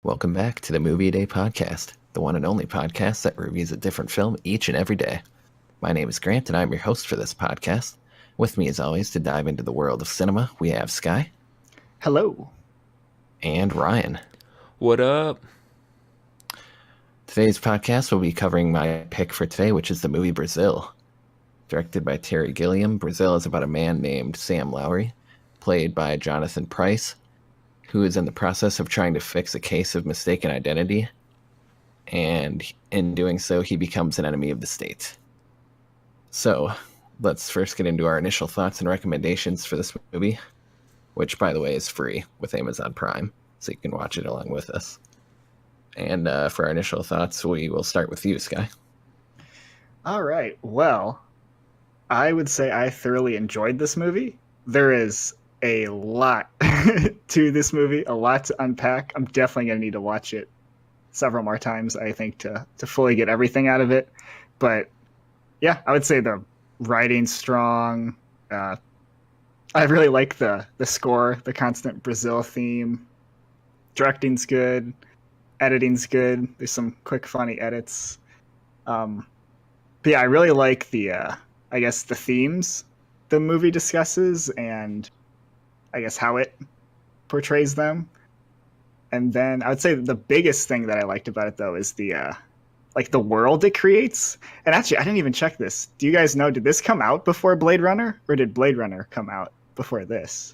Welcome back to the Movie Day Podcast, the one and only podcast that reviews a different film each and every day. My name is Grant, and I'm your host for this podcast. With me, as always, to dive into the world of cinema, we have Sky Hello. and Ryan. What up? Today's podcast will be covering my pick for today, which is the movie Brazil. Directed by Terry Gilliam, Brazil is about a man named Sam Lowry, played by Jonathan Pryce, who is in the process of trying to fix a case of mistaken identity, and in doing so, he becomes an enemy of the state. So, let's first get into our initial thoughts and recommendations for this movie, which, by the way, is free with Amazon Prime, so you can watch it along with us. And for our initial thoughts, we will start with you, Sky. All right. Well, I would say I thoroughly enjoyed this movie. There is a lot to this movie, a lot to unpack. I'm definitely going to need to watch it several more times, I think, to fully get everything out of it. But yeah, I would say the writing's strong. I really like the score, the constant Brazil theme. Directing's good. Editing's good. There's some quick, funny edits. But yeah, I really like the themes the movie discusses and I guess how it portrays them. And then I would say the biggest thing that I liked about it though is the world it creates. And actually, I didn't even check this. Do you guys know, did this come out before Blade Runner, or did Blade Runner come out before this?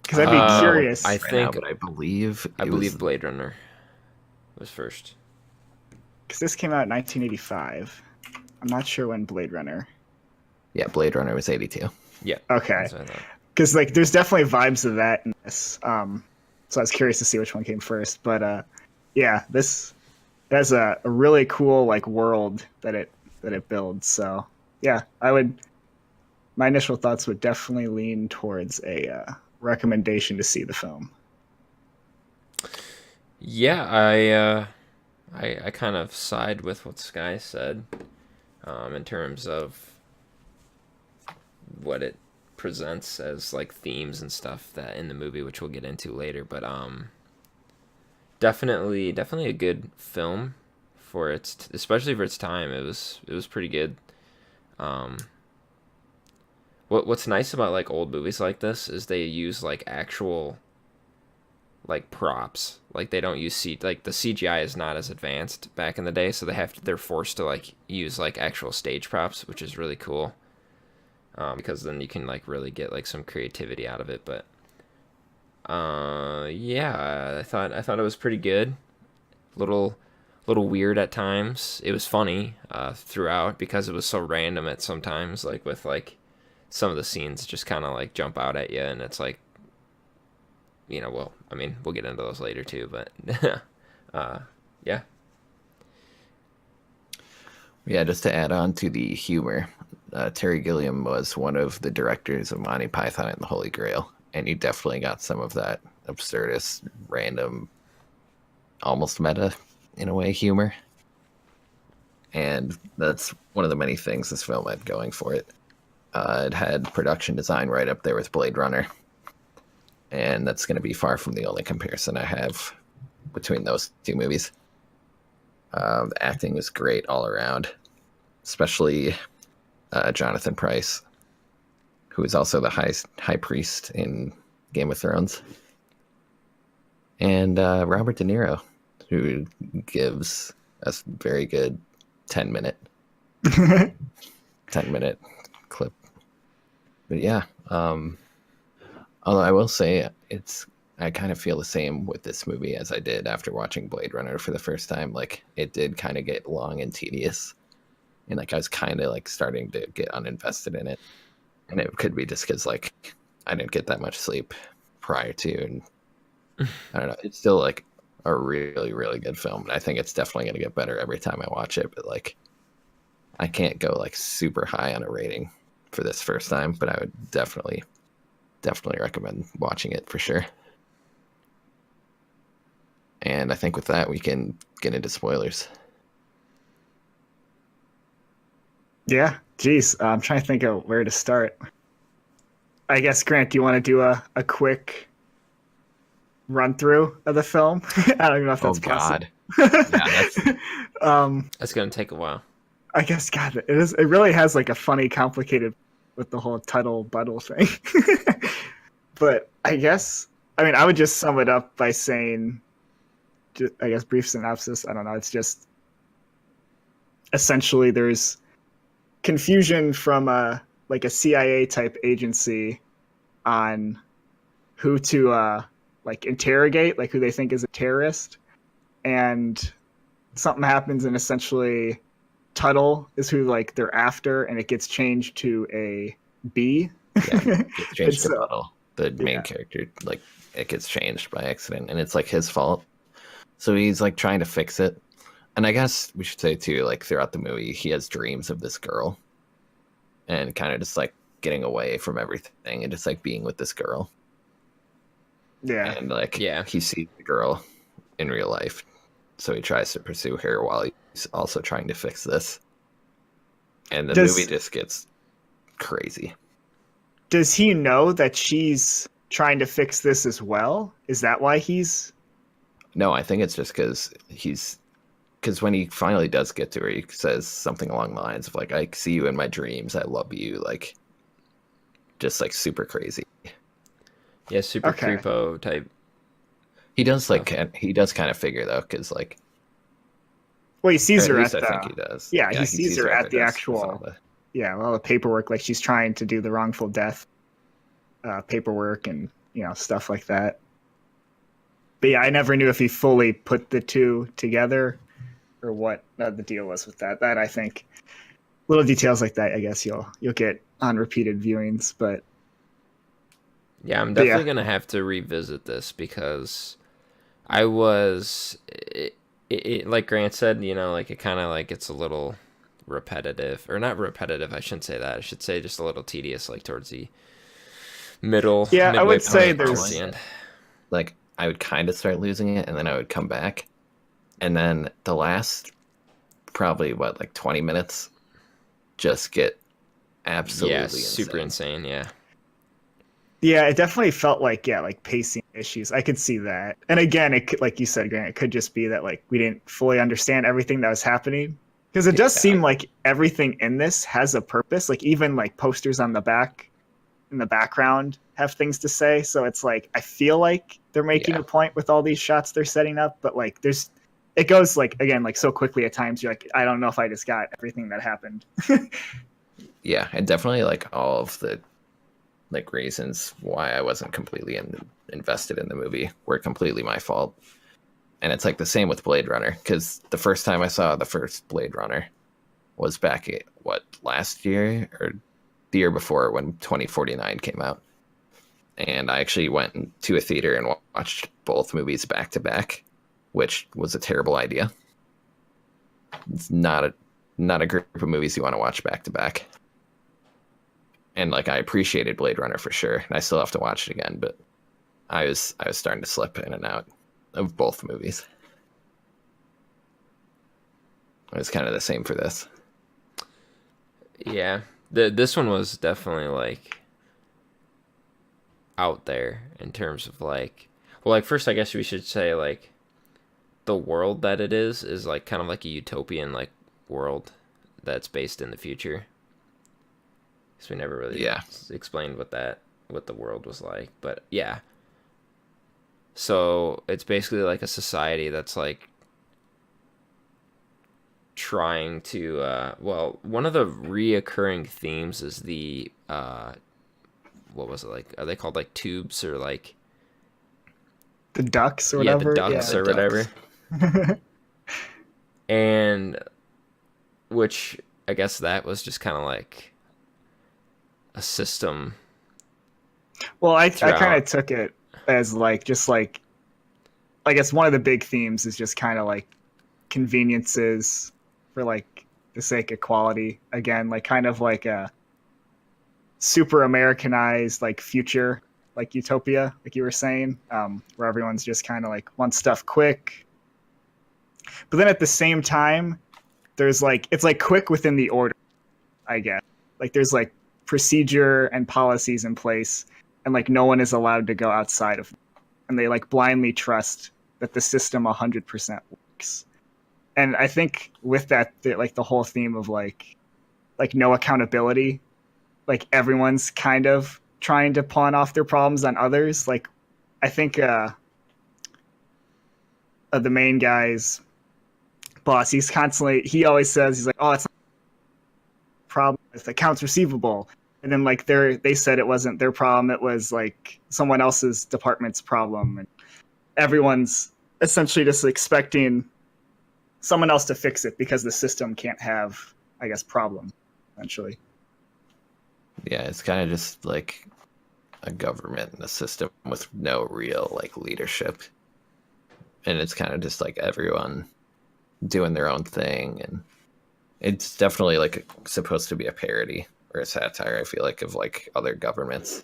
Because I'd be curious. I think, but I believe Blade Runner was first. Because this came out in 1985. I'm not sure when Blade Runner. Yeah, Blade Runner was 82. Yeah. Okay. That's what I thought. Because there's definitely vibes of that in this. So I was curious to see which one came first. But yeah, this has a really cool world that it builds. So yeah, my initial thoughts would definitely lean towards a recommendation to see the film. Yeah, I kind of side with what Sky said, in terms of what it presents as themes and stuff that in the movie, which we'll get into later. But definitely a good film for especially for its time. It was pretty good. What's nice about old movies like this is they use actual props. They don't use the CGI is not as advanced back in the day, so they're forced to use actual stage props, which is really cool. Because then you can really get some creativity out of it. But yeah, I thought it was pretty good. Little weird at times. It was funny throughout because it was so random at sometimes. With some of the scenes just kind of jump out at you, and it's well, I mean, we'll get into those later too. But yeah. Yeah, just to add on to the humor, Terry Gilliam was one of the directors of Monty Python and the Holy Grail, and you definitely got some of that absurdist, random, almost meta, in a way, humor. And that's one of the many things this film had going for it. It had production design right up there with Blade Runner, and that's going to be far from the only comparison I have between those two movies. The acting was great all around, especially Jonathan Pryce, who is also the high priest in Game of Thrones, and Robert De Niro, who gives a very good 10-minute clip. But yeah, although I will say I kind of feel the same with this movie as I did after watching Blade Runner for the first time. It did kind of get long and tedious, and I was kind of starting to get uninvested in it. And it could be just because I didn't get that much sleep prior to, and I don't know. It's still a really, really good film, and I think it's definitely going to get better every time I watch it. But I can't go super high on a rating for this first time, but I would definitely recommend watching it for sure. And I think with that, we can get into spoilers. Yeah, geez, I'm trying to think of where to start. I guess, Grant, do you want to do a quick run through of the film. I don't even know if Oh that's possible. God. Yeah, that's That's gonna take a while. I guess God, it is. It really has like a funny, complicated with the whole Tuttle Buttle thing. But I guess I mean I would just sum it up by saying, I guess brief synopsis. I don't know. It's just essentially there's confusion from a like a CIA type agency on who to like interrogate, like who they think is a terrorist, and something happens, and essentially Tuttle is who like they're after, and it gets changed to a B. yeah. It's And changed to so, Buttle, the main yeah. character. Like it gets changed by accident, and it's like his fault. So he's like trying to fix it. And I guess we should say too, like throughout the movie, he has dreams of this girl, and kind of just like getting away from everything and just like being with this girl. Yeah. And like Yeah. he sees the girl in real life, so he tries to pursue her while he's also trying to fix this. And the Does movie just gets crazy. does he know that she's trying to fix this as well? Is that why he's No, I think it's just because when he finally does get to her, he says something along the lines of like, "I see you in my dreams. I love you." Like, just like super crazy. Yeah, super Okay. creepo type. He does he does kind of figure though, because like, well, he or sees at her least at I think the he does. yeah, he sees her at the desk with all actual the- yeah, well, the paperwork, like she's trying to do the wrongful death paperwork and stuff like that. But yeah, I never knew if he fully put the two together or what the deal was with that. That I think little details like that, I guess you'll get on repeated viewings. But Yeah, I'm But yeah. definitely gonna have to revisit this because I was, like Grant said, like it kind of like it's a little repetitive, or not repetitive. I shouldn't say that. I should say just a little tedious, like towards the yeah, I midway would say point towards there's the end. like I would kind of start losing it, and then I would come back, and then the last probably like 20 minutes just get absolutely Yeah, super insane. Yeah, yeah, it definitely felt like like pacing issues. I could see that. And again, it could, like you said, Grant, it could just be that like we didn't fully understand everything that was happening. Because it does Yeah. seem like everything in this has a purpose. Like even like posters on the back in the background have things to say. So it's like I feel like they're making Yeah. a point with all these shots they're setting up, but like it goes like again like so quickly at times you're like I don't know if I just got everything that happened. Yeah, and definitely like all of the like reasons why I wasn't completely invested in the movie were completely my fault. And it's like the same with Blade Runner, because the first time I saw the first Blade Runner was back at last year or the year before when 2049 came out. And I actually went to a theater and watched both movies back to back, which was a terrible idea. It's not a group of movies you want to watch back to back. And like I appreciated Blade Runner for sure, and I still have to watch it again, but I was starting to slip in and out of both movies. It was kind of the same for this. yeah. This one was definitely like out there in terms of like, well, like first I guess we should say like the world that it is like kind of like a utopian like world that's based in the future. Because we never really explained what the world was like, but yeah. So it's basically like a society that's like trying to well, one of the reoccurring themes is the what was it, like are they called like tubes or like The ducks or yeah, whatever. the ducks or whatever. And which I guess that was just kind of like a system. Well, I throughout. kind of took it as like just like I guess one of the big themes is just kind of like conveniences for like the sake of quality. Again, like kind of like a super Americanized like future, like utopia, like you were saying, where everyone's just kind of like wants stuff quick. But then at the same time, there's like it's like quick within the order, I guess. Like there's like procedure and policies in place, and like no one is allowed to go outside of them. and they like blindly trust that the system 100% works. And I think with that, like the whole theme of like no accountability, like everyone's kind of trying to pawn off their problems on others. Like I think the main guy's boss, he always says, he's like, oh, it's not a problem with accounts receivable. And then like they said it wasn't their problem, it was like someone else's department's problem. And everyone's essentially just expecting someone else to fix it because the system can't have, I guess, problems, essentially. Yeah, it's kind of just like a government and a system with no real like leadership. And it's kind of just like everyone doing their own thing, and it's definitely like supposed to be a parody or a satire, I feel like, of like other governments.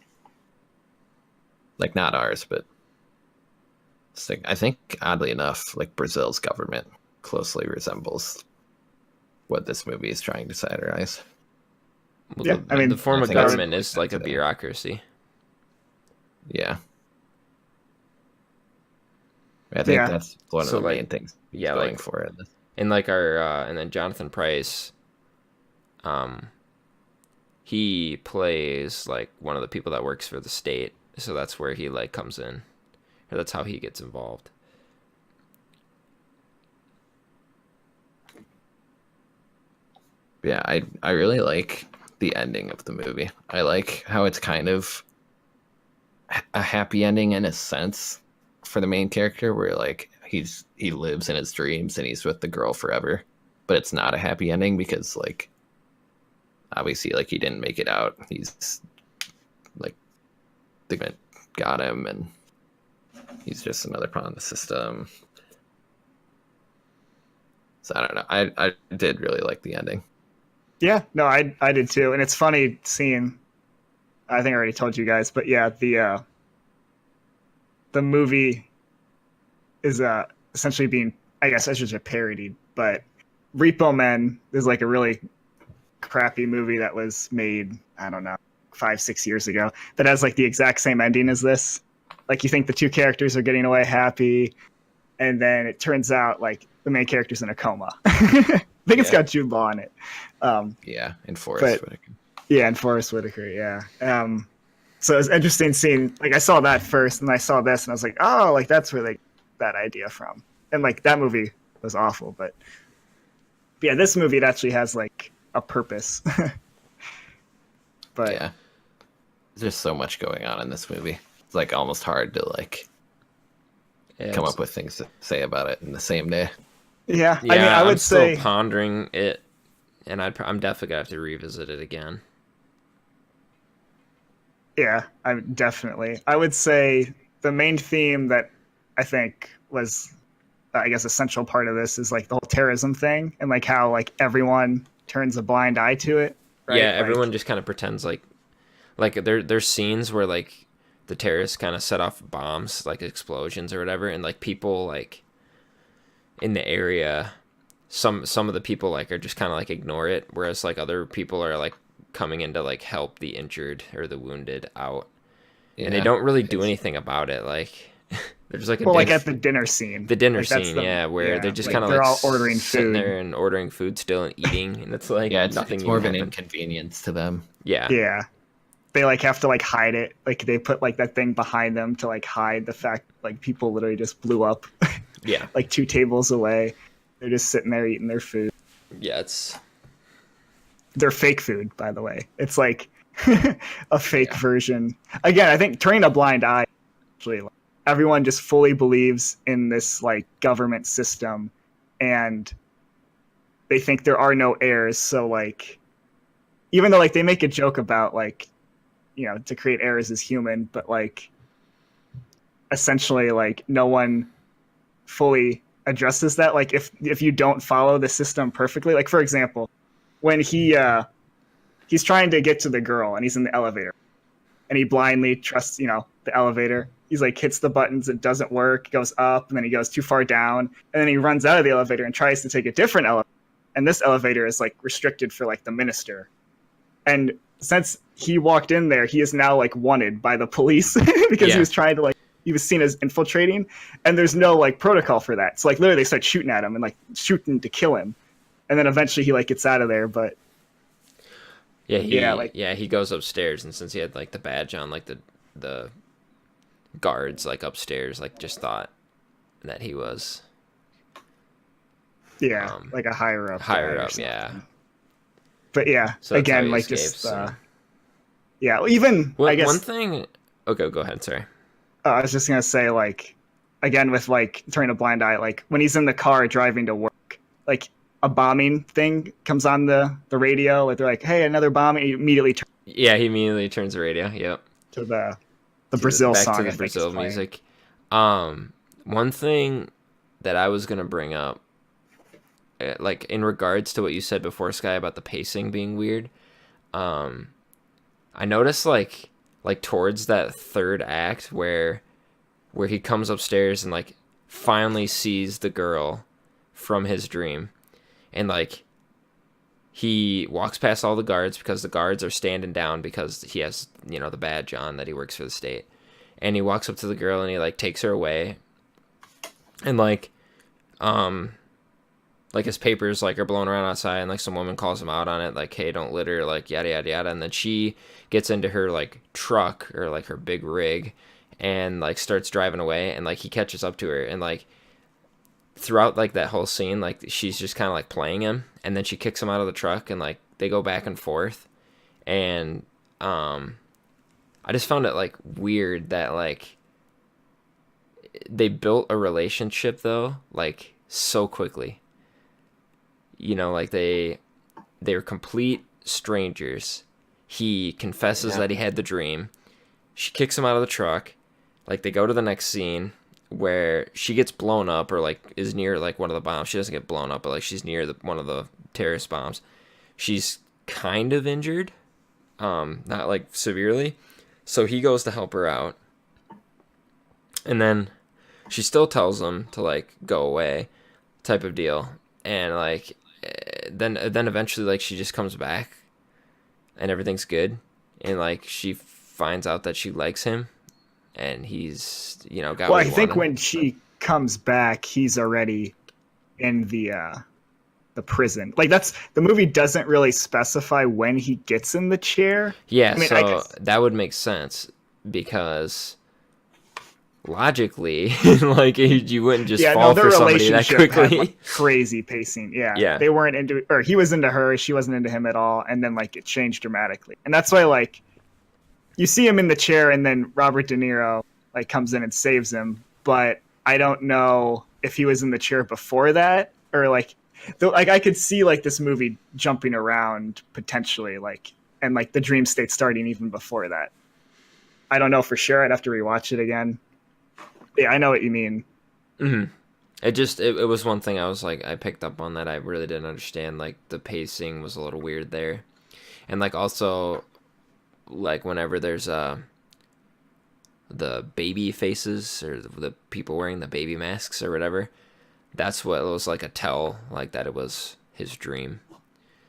Like not ours, but it's like, I think oddly enough, like Brazil's government closely resembles what this movie is trying to satirize. Well, Yeah, I mean, the form I of think it's government is like a today. bureaucracy. Yeah. I think Yeah. that's one of So, the like, main things he's yeah, going like- for in this. And like and then Jonathan Pryce, he plays like one of the people that works for the state, so that's where he like comes in, or that's how he gets involved. Yeah, I really like the ending of the movie. I like how it's kind of a happy ending in a sense for the main character, where like he lives in his dreams and he's with the girl forever, but it's not a happy ending because like obviously like he didn't make it out. He's like the government got him and he's just another pawn in the system. So I don't know. I did really like the ending. Yeah, no, I did too. And it's funny seeing, I think I already told you guys, but yeah, the movie is essentially being, I guess I should say, parodied, but Repo Men is like a really crappy movie that was made, I don't know, 5-6 years ago, that has like the exact same ending as this. Like you think the two characters are getting away happy, and then it turns out like the main character's in a coma. I think it's Yeah. got Jude Law in it. Yeah, in Forrest Whitaker. Yeah, and Forrest Whitaker, yeah. So it's interesting seeing, like, I saw that first, and I saw this, and I was like, oh, like, that's where they got that idea from. And, like, that movie was awful, but yeah, this movie, it actually has, like, a purpose. But Yeah. There's so much going on in this movie. It's, like, almost hard to, like, Yeah, come it's- up with things to say about it in the same day. yeah, Yeah, I mean, I I'm would say, still pondering it, and I'm definitely gonna have to revisit it again. yeah, I would say the main theme that I think was, I guess, a central part of this is, like, the whole terrorism thing, and, like, how, like, everyone turns a blind eye to it. Right? Yeah, Like, everyone just kind of pretends like there's scenes where like the terrorists kind of set off bombs, like explosions or whatever, and like people like in the area, some of the people like are just kind of like ignore it, whereas like other people are like coming in to like help the injured or the wounded out, and they Yeah. don't really do anything about it. Like there's like a well, like big- at the dinner scene. the dinner Like, that's scene, the- yeah, where they're just like, kind of they're like all ordering sitting food. there and ordering food still and eating, and it's like Yeah, it's nothing more of even an happened. inconvenience to them. Yeah. Yeah. They like have to like hide it. Like they put like that thing behind them to like hide the fact like people literally just blew up Yeah. like 2 tables away. They're just sitting there eating their food. Yeah, it's They're fake food, by the way. It's like a fake Yeah. version. Again, I think turning a blind eye actually, like, everyone just fully believes in this like government system, and they think there are no errors. So like, even though like they make a joke about like, you know, to create errors is human, but like essentially like no one fully addresses that. Like if you don't follow the system perfectly, like for example, when he's trying to get to the girl and he's in the elevator and he blindly trusts, you know, the elevator. He's like hits the buttons, it doesn't work, goes up, and then he goes too far down, and then he runs out of the elevator and tries to take a different elevator. And this elevator is like restricted for like the minister. And since he walked in there, he is now like wanted by the police because Yeah. he was trying to like he was seen as infiltrating, and there's no like protocol for that. So like literally they start shooting at him and like shooting to kill him, and then eventually he like gets out of there. But he goes upstairs, and since he had like the badge on, like the guards like upstairs like just thought that he was like a higher up yeah. But yeah, So that's how again he like escapes, just so. even I guess one thing. Okay, go ahead. Sorry. I was just gonna say, like, again with like turning a blind eye, like when he's in the car driving to work, like a bombing thing comes on the radio, like they're like, "Hey, another bomb!" And he immediately turns He immediately turns the radio. Yep. to the Brazil back song. to the Brazil music. One thing that I was gonna bring up, like in regards to what you said before, Sky, about the pacing being weird. I noticed like towards that third act where he comes upstairs and like finally sees the girl from his dream, and like he walks past all the guards because the guards are standing down because he has, you know, the badge on that he works for the state, and he walks up to the girl and he like takes her away, and like his papers like are blowing around outside, and like some woman calls him out on it, like, "Hey, don't litter," like yada yada yada, and then she gets into her like truck or like her big rig and like starts driving away, and like he catches up to her, and like throughout like that whole scene, like she's just kind of like playing him, and then she kicks him out of the truck, and like they go back and forth, and I just found it like weird that like they built a relationship though like so quickly. You know, like they're complete strangers. He confesses that he had the dream. She kicks him out of the truck. Like they go to the next scene where she gets blown up or like is near like one of the bombs. She doesn't get blown up, but like she's near one of the terrorist bombs. She's kind of injured, not like severely. So he goes to help her out, and then she still tells him to like go away, type of deal. And like then eventually like she just comes back, and everything's good, and like she finds out that she likes him, and he's, you know, got. Well, what I he think wanted. when she comes back, he's already in the prison. Like that's the movie doesn't really specify when he gets in the chair. Yeah, I mean, so that would make sense because logically, like you wouldn't just fall their for somebody that relationship quickly. had, like, crazy pacing. Yeah. They weren't into, or he was into her, she wasn't into him at all, and then like it changed dramatically. And that's why like you see him in the chair, and then Robert De Niro like comes in and saves him. But I don't know if he was in the chair before that, or like I could see like this movie jumping around potentially, like, and like the dream state starting even before that. I don't know for sure. I'd have to rewatch it again. Yeah, I know what you mean. Mm-hmm. It was one thing I was like, I picked up on that I really didn't understand. Like the pacing was a little weird there, and like also like whenever there's the baby faces or the people wearing the baby masks or whatever, that's what it was like a tell, like that it was his dream.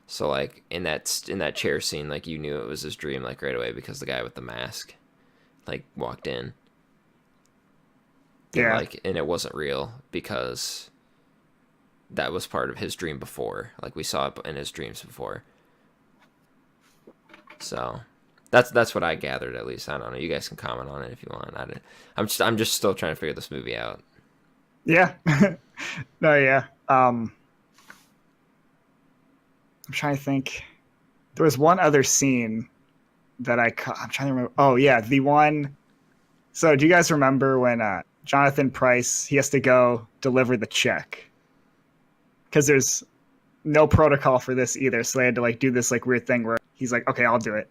So like in that chair scene, like you knew it was his dream like right away because the guy with the mask like walked in. Yeah. And it wasn't real because that was part of his dream before. Like we saw it in his dreams before. So that's what I gathered, at least. I don't know. You guys can comment on it if you want. I'm just still trying to figure this movie out. Yeah. No, yeah. I'm trying to think. There was one other scene that I'm trying to remember. Oh yeah, the one. So do you guys remember when Jonathan Pryce, he has to go deliver the check? Because there's no protocol for this either, so they had to like do this like weird thing where he's like, okay, I'll do it.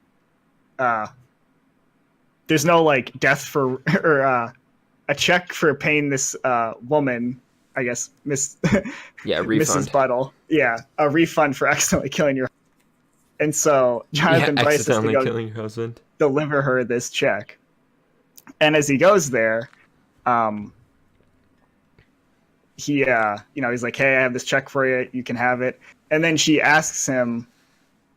There's no like death for or a check for paying this woman, I guess, refund. Mrs. Buttle. Yeah, a refund for accidentally killing your. And so Jonathan Pryce has to go killing your husband, deliver her this check. And as he goes there, he's like, hey, I have this check for you. You can have it. And then she asks him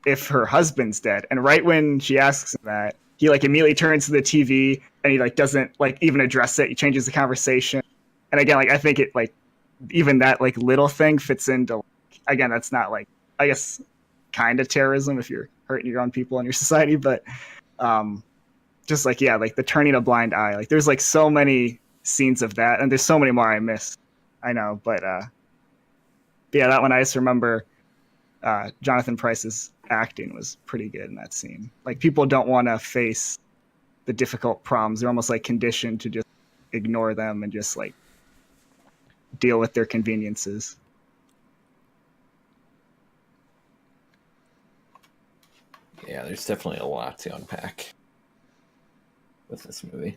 if her husband's dead. And right when she asks him that, he like immediately turns to the TV and he like doesn't like even address it. He changes the conversation. And again, like I think it like even that like little thing fits into like, again, that's not like I guess kind of terrorism if you're hurting your own people in your society, but just like yeah, like the turning a blind eye. Like there's like so many scenes of that, and there's so many more I missed. I know, but yeah, that one I just remember. Jonathan Pryce's acting was pretty good in that scene. Like people don't want to face the difficult problems; they're almost like conditioned to just ignore them and just like deal with their conveniences. Yeah, there's definitely a lot to unpack with this movie.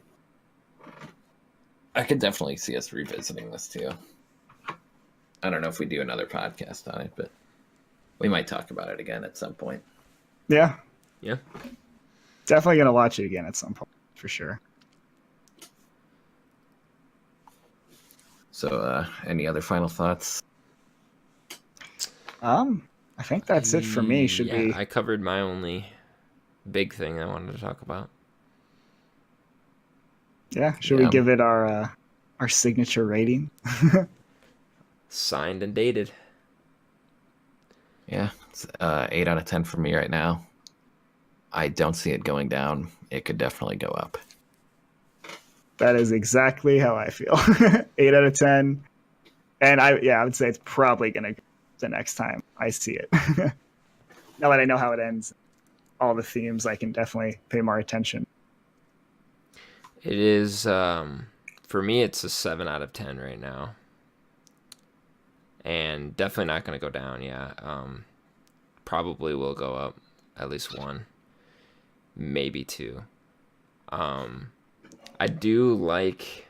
I could definitely see us revisiting this too. I don't know if we do another podcast on it, but we might talk about it again at some point. Yeah, Yeah. definitely gonna watch it again at some point for sure. So, any other final thoughts? I think that's it for me. Should Yeah, we? I covered my only big thing I wanted to talk about. Yeah, should Yeah. we give it our signature rating? Signed and dated. Yeah, it's 8 out of 10 for me right now. I don't see it going down. It could definitely go up. That is exactly how I feel. 8 out of 10. And I would say it's probably going to go the next time I see it. Now that I know how it ends, all the themes, I can definitely pay more attention. It is, for me, it's a 7 out of 10 right now. And definitely not going to go down, yeah. Probably will go up at least 1, maybe 2. I do like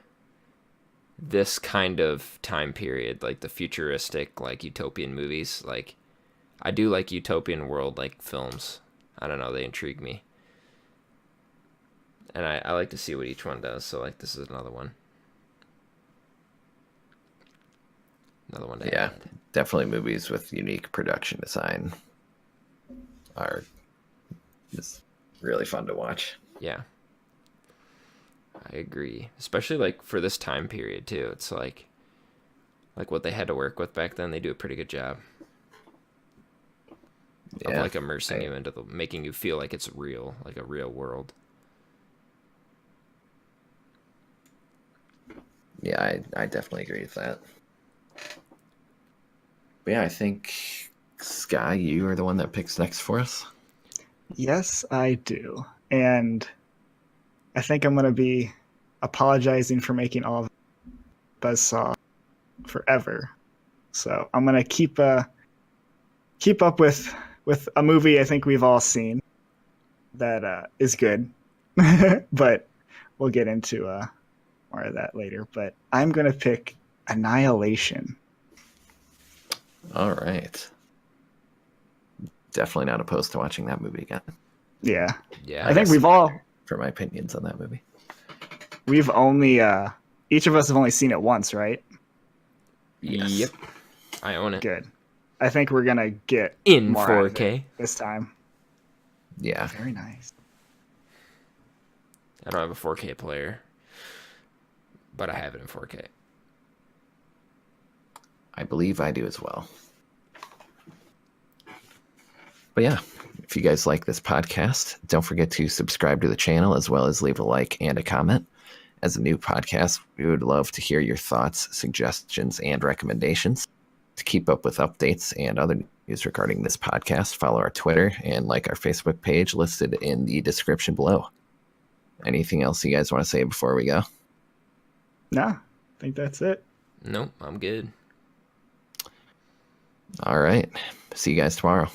this kind of time period, like the futuristic, like utopian movies. Like, I do like utopian world, like films. I don't know, they intrigue me. And I like to see what each one does, so like this is another one. Another one to Yeah, add. definitely movies with unique production design are just really fun to watch. Yeah. I agree. Especially like for this time period too. It's like what they had to work with back then, they do a pretty good job of Yeah, like immersing you into making you feel like it's real, like a real world. yeah, I definitely agree with that. But yeah, I think Sky, you are the one that picks next for us. Yes, I do. And I think I'm going to be apologizing for making all of Buzzsaw forever. So I'm going to keep up with a movie I think we've all seen that is good. But we'll get into more of that later. But I'm going to pick Annihilation. All right. Definitely not opposed to watching that movie again. Yeah. Yeah. I think we've all For my opinions on that movie. we've only each of us have only seen it once, right? Yes. Yep. I own it. Good. I think we're gonna get In more out of 4K. it this time. Yeah. Very nice. I don't have a 4K player, but I have it in 4K. I believe I do as well. But yeah, if you guys like this podcast, don't forget to subscribe to the channel as well as leave a like and a comment. As a new podcast, we would love to hear your thoughts, suggestions, and recommendations. To keep up with updates and other news regarding this podcast, follow our Twitter and like our Facebook page listed in the description below. Anything else you guys want to say before we go? Nah, I think that's it. Nope, I'm good. All right. See you guys tomorrow.